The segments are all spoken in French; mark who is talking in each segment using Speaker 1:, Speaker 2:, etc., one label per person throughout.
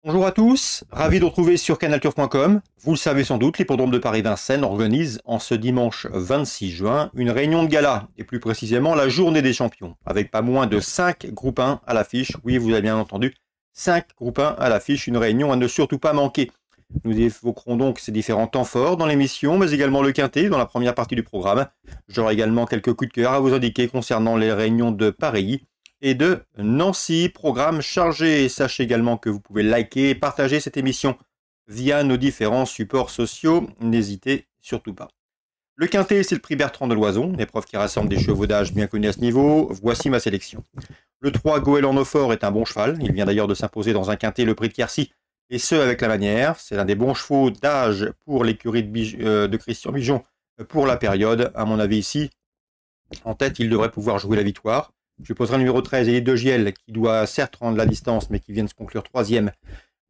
Speaker 1: Bonjour à tous, ravi de vous retrouver sur canalturf.com. Vous le savez sans doute, l'hippodrome de Paris-Vincennes organise en ce dimanche 26 juin une réunion de gala, et plus précisément la journée des champions, avec pas moins de 5 groupes 1 à l'affiche. Oui, vous avez bien entendu, 5 groupes 1 à l'affiche, une réunion à ne surtout pas manquer. Nous évoquerons donc ces différents temps forts dans l'émission, mais également le quintet dans la première partie du programme. J'aurai également quelques coups de cœur à vous indiquer concernant les réunions de Paris et de Nancy, programme chargé. Sachez également que vous pouvez liker et partager cette émission via nos différents supports sociaux, n'hésitez surtout pas. Le quintet, c'est le prix Bertrand de Loison, une épreuve qui rassemble des chevaux d'âge bien connus à ce niveau. Voici ma sélection. Le 3 Goéland Fort est un bon cheval, il vient d'ailleurs de s'imposer dans un quintet le prix de Quercy, et ce avec la manière. C'est l'un des bons chevaux d'âge pour l'écurie de Christian Bijon pour la période. À mon avis ici, en tête, il devrait pouvoir jouer la victoire. Je poserai le numéro 13, Élite de Giel, qui doit certes rendre la distance, mais qui vient de se conclure troisième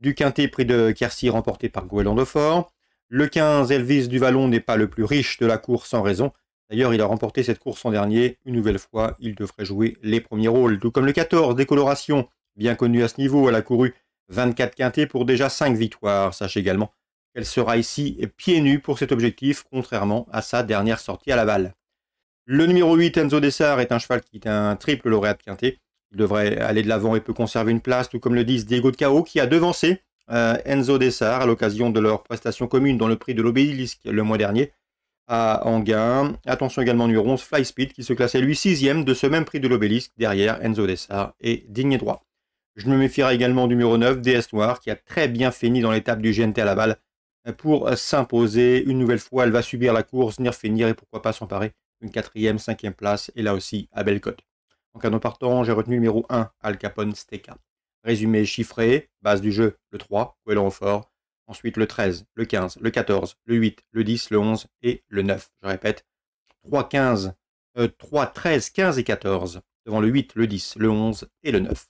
Speaker 1: du quintet prix de Quercy, remporté par Goéland Fort. Le 15, Elvis du Vallon, n'est pas le plus riche de la course sans raison. D'ailleurs, il a remporté cette course en dernier. Une nouvelle fois, il devrait jouer les premiers rôles. Tout comme le 14, Décoloration, bien connu à ce niveau, elle a couru 24 quintets pour déjà 5 victoires. Sachez également qu'elle sera ici pieds nus pour cet objectif, contrairement à sa dernière sortie à Laval. Le numéro 8, Enzo Dessart, est un cheval qui est un triple lauréat de quintet. Il devrait aller de l'avant et peut conserver une place, tout comme le 10, Diego de Cao, qui a devancé Enzo Dessart à l'occasion de leur prestation commune dans le prix de l'Obélisque le mois dernier à Anguin. Attention également numéro 11, Fly Speed, qui se classait lui 6e de ce même prix de l'Obélisque derrière Enzo Dessart et Digne et Droit. Je me méfierai également du numéro 9, DS Noir, qui a très bien fini dans l'étape du GNT à Laval pour s'imposer. Une nouvelle fois, elle va subir la course, venir finir et pourquoi pas s'emparer une 4e, 5e place, et là aussi à belle cote. En canon partant, j'ai retenu le numéro 1, Al Capone Steka. Résumé chiffré, base du jeu, le 3, Goéland Fort. Ensuite le 13, le 15, le 14, le 8, le 10, le 11 et le 9. Je répète, 3, 13, 15 et 14. Devant le 8, le 10, le 11 et le 9.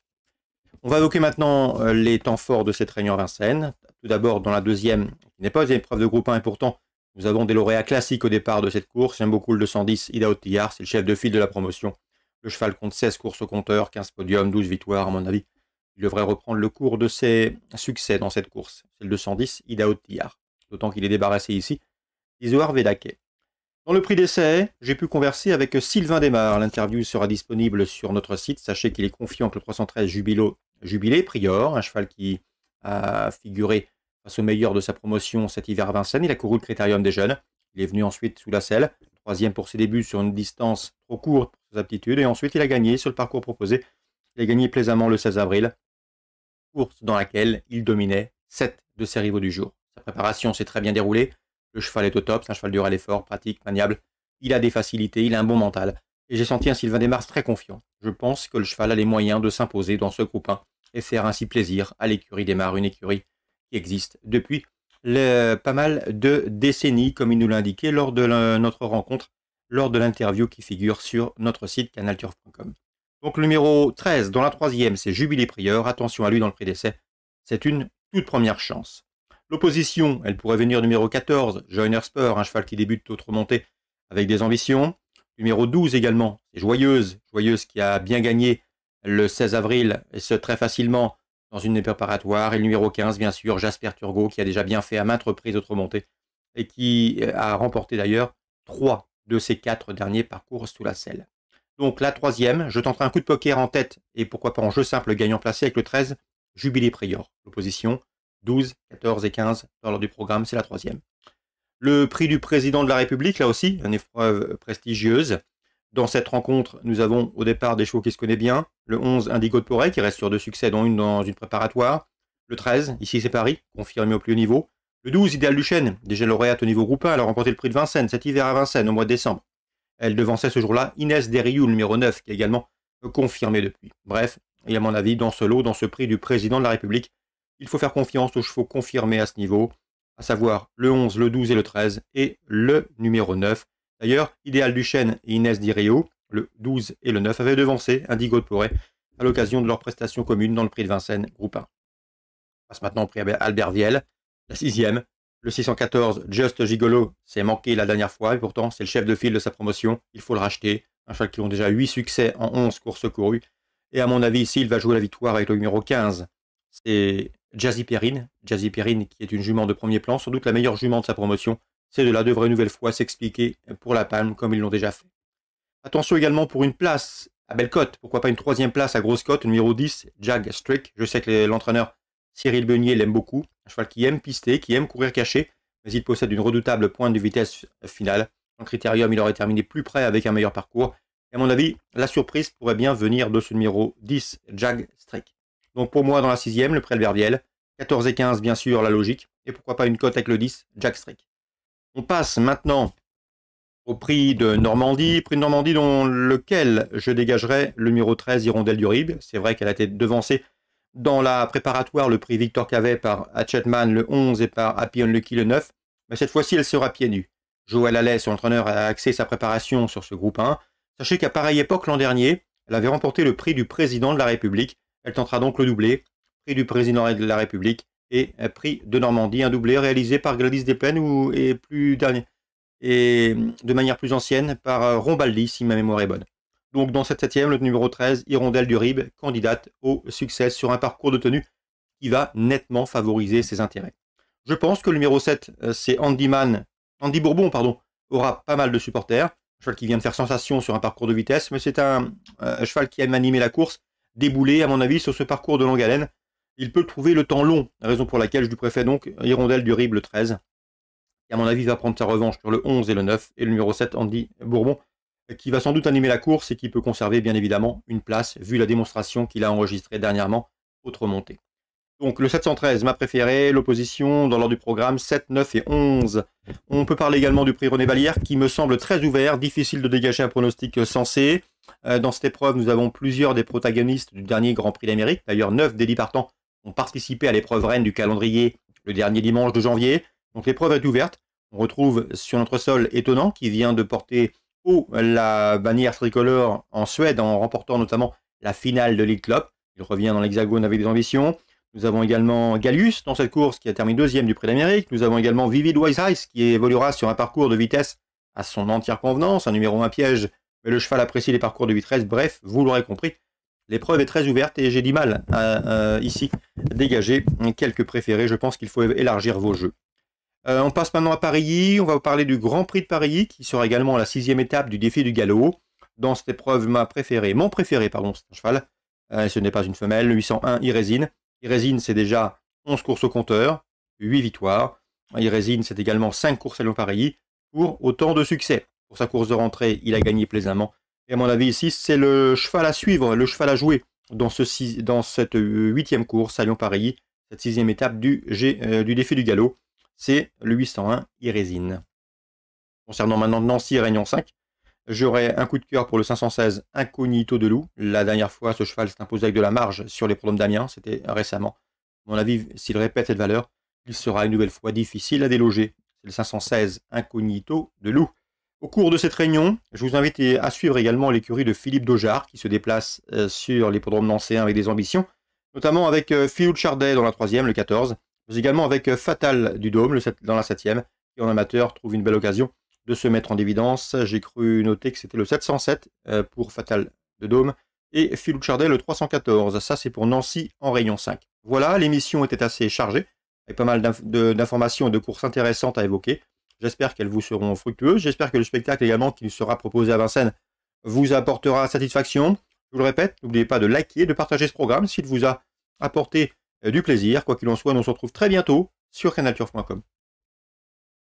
Speaker 1: On va évoquer maintenant les temps forts de cette réunion à Vincennes. Tout d'abord, dans la deuxième, qui n'est pas une épreuve de groupe 1 et pourtant, nous avons des lauréats classiques au départ de cette course. J'aime beaucoup le 210, Ida Otillard, c'est le chef de file de la promotion. Le cheval compte 16 courses au compteur, 15 podiums, 12 victoires, à mon avis. Il devrait reprendre le cours de ses succès dans cette course. C'est le 210, Ida Otillard. D'autant qu'il est débarrassé ici d'Isoar Vedake. Dans le prix d'essai, j'ai pu converser avec Sylvain Desmar. L'interview sera disponible sur notre site. Sachez qu'il est confiant que le 313 Jubilé Prior, un cheval qui a figuré face au meilleur de sa promotion cet hiver à Vincennes. Il a couru le Critérium des jeunes. Il est venu ensuite sous la selle. Troisième pour ses débuts sur une distance trop courte pour ses aptitudes. Et ensuite, il a gagné sur le parcours proposé. Il a gagné plaisamment le 16 avril. Course dans laquelle il dominait 7 de ses rivaux du jour. Sa préparation s'est très bien déroulée. Le cheval est au top. C'est un cheval dur à l'effort, pratique, maniable. Il a des facilités. Il a un bon mental. Et j'ai senti un Sylvain Desmar très confiant. Je pense que le cheval a les moyens de s'imposer dans ce groupe 1 et faire ainsi plaisir à l'écurie Desmar, une écurie qui existe depuis pas mal de décennies, comme il nous l'a indiqué lors de notre rencontre, lors de l'interview qui figure sur notre site canalturf.com. Donc le numéro 13, dans la troisième, c'est Jubilé Prieur. Attention à lui dans le prix d'essai. C'est une toute première chance. L'opposition, elle pourrait venir numéro 14, Joyner Spur, un cheval qui débute autre montée avec des ambitions. Numéro 12 également, c'est Joyeuse qui a bien gagné le 16 avril, et ce très facilement dans une préparatoire. Et le numéro 15, bien sûr, Jasper Turgot, qui a déjà bien fait à maintes reprises autre montée, et qui a remporté d'ailleurs 3 de ses 4 derniers parcours sous la selle. Donc la troisième, je tenterai un coup de poker en tête, et pourquoi pas en jeu simple gagnant placé avec le 13, Jubilé Prior. L'opposition, 12, 14 et 15 dans l'ordre du programme, c'est la troisième. Le prix du président de la République, là aussi, une épreuve prestigieuse. Dans cette rencontre, nous avons au départ des chevaux qui se connaissent bien. Le 11, Indigo de Poré, qui reste sur 2 succès, dont une dans une préparatoire. Le 13, ici c'est Paris, confirmé au plus haut niveau. Le 12, Idéal du Chêne, déjà lauréate au niveau groupe 1, elle a remporté le prix de Vincennes cet hiver à Vincennes, au mois de décembre. Elle devançait ce jour-là Inès Desriou, le numéro 9, qui est également confirmé depuis. Bref, et à mon avis, dans ce lot, dans ce prix du président de la République, il faut faire confiance aux chevaux confirmés à ce niveau, à savoir le 11, le 12 et le 13, et le numéro 9. D'ailleurs, Idéal du Chêne et Inès Direo, le 12 et le 9, avaient devancé Indigo de Poré à l'occasion de leur prestation commune dans le prix de Vincennes, groupe 1. On passe maintenant au prix Albert Viel, la 6e. Le 614, Just Gigolo, s'est manqué la dernière fois, et pourtant c'est le chef de file de sa promotion, il faut le racheter. Un cheval qui ont déjà 8 succès en 11 courses courues. Et à mon avis, ici, il va jouer la victoire avec le numéro 15. C'est Jazzy Perrine. Jazzy Perrine qui est une jument de premier plan, sans doute la meilleure jument de sa promotion. C'est de là devrait une nouvelle fois s'expliquer pour la palme comme ils l'ont déjà fait. Attention également pour une place à belle cote, pourquoi pas une troisième place à grosse cote, numéro 10, Jag Strick. Je sais que l'entraîneur Cyril Beunier l'aime beaucoup, un cheval qui aime pister, qui aime courir caché, mais il possède une redoutable pointe de vitesse finale. En critérium, il aurait terminé plus près avec un meilleur parcours. Et à mon avis, la surprise pourrait bien venir de ce numéro 10, Jag Strick. Donc pour moi, dans la sixième, le prêt Verdiel, 14 et 15, bien sûr, la logique, et pourquoi pas une cote avec le 10, Jag Strick. On passe maintenant au prix de Normandie dont lequel je dégagerai le numéro 13, Hirondelle du Rib. C'est vrai qu'elle a été devancée dans la préparatoire, le prix Victor Cavet par Hatchetman le 11 et par Happy Unlucky le 9. Mais cette fois-ci, elle sera pieds nus. Joël Allais, son entraîneur, a axé sa préparation sur ce groupe 1. Sachez qu'à pareille époque, l'an dernier, elle avait remporté le prix du président de la République. Elle tentera donc le doublé, prix du président de la République et prix de Normandie, un doublé réalisé par Gladys Desplaines et de manière plus ancienne par Rombaldi, si ma mémoire est bonne. Donc dans cette septième, le numéro 13, Hirondelle du Rib, candidate au succès sur un parcours de tenue qui va nettement favoriser ses intérêts. Je pense que le numéro 7, c'est Andy Bourbon, aura pas mal de supporters. Un cheval qui vient de faire sensation sur un parcours de vitesse, mais c'est un cheval qui aime animer la course, débouler, à mon avis, sur ce parcours de longue haleine. Il peut trouver le temps long, raison pour laquelle je lui préfère donc Hirondelle du Rib, le 13. Et à mon avis, il va prendre sa revanche sur le 11 et le 9, et le numéro 7, Andy Bourbon, qui va sans doute animer la course et qui peut conserver bien évidemment une place, vu la démonstration qu'il a enregistrée dernièrement, autre montée. Donc le 713, ma préférée, l'opposition dans l'ordre du programme, 7, 9 et 11. On peut parler également du prix René Vallière, qui me semble très ouvert, difficile de dégager un pronostic sensé. Dans cette épreuve, nous avons plusieurs des protagonistes du dernier Grand Prix d'Amérique. D'ailleurs, 9 des 10 partants ont participé à l'épreuve reine du calendrier le dernier dimanche de janvier. Donc l'épreuve est ouverte. On retrouve sur notre sol Étonnant qui vient de porter haut la bannière tricolore en Suède en remportant notamment la finale de Lead Club. Il revient dans l'Hexagone avec des ambitions. Nous avons également Gallius dans cette course qui a terminé deuxième du Prix d'Amérique. Nous avons également Vivid Wise Eyes qui évoluera sur un parcours de vitesse à son entière convenance, un numéro 1 piège, mais le cheval apprécie les parcours de vitesse. Bref, vous l'aurez compris, l'épreuve est très ouverte et j'ai du mal à ici dégager quelques préférés. Je pense qu'il faut élargir vos jeux. On passe maintenant à Parilly. On va vous parler du Grand Prix de Parilly, qui sera également la 6e étape du défi du galop. Dans cette épreuve, mon préféré, c'est un cheval. Ce n'est pas une femelle, le 801 Irésine. Irésine, c'est déjà 11 courses au compteur, 8 victoires. Irésine, c'est également 5 courses à Lyon-Parilly pour autant de succès. Pour sa course de rentrée, il a gagné plaisamment. Et à mon avis, ici, c'est le cheval à suivre, le cheval à jouer dans cette 8e course à Lyon-Parilly, cette 6e étape du défi du galop. C'est le 801 Irésine. Concernant maintenant Nancy et Réunion 5, j'aurais un coup de cœur pour le 516 Incognito de Loup. La dernière fois, ce cheval s'est imposé avec de la marge sur les prud'hommes d'Amiens, c'était récemment. À mon avis, s'il répète cette valeur, il sera une nouvelle fois difficile à déloger. C'est le 516 Incognito de Loup. Au cours de cette réunion, je vous invite à suivre également l'écurie de Philippe Daugeard, qui se déplace sur les prud'hommes nancéens avec des ambitions, notamment avec Philou Chardet dans la 3e, le 14, mais également avec Fatal du Dôme dans la 7e, qui en amateur trouve une belle occasion de se mettre en évidence. J'ai cru noter que c'était le 707 pour Fatal de Dôme et Philou Chardet le 314. Ça, c'est pour Nancy en Réunion 5. Voilà, l'émission était assez chargée, avec pas mal d'informations et de courses intéressantes à évoquer. J'espère qu'elles vous seront fructueuses. J'espère que le spectacle également qui nous sera proposé à Vincennes vous apportera satisfaction. Je vous le répète, n'oubliez pas de liker, de partager ce programme s'il vous a apporté du plaisir. Quoi qu'il en soit, on se retrouve très bientôt sur canalturf.com.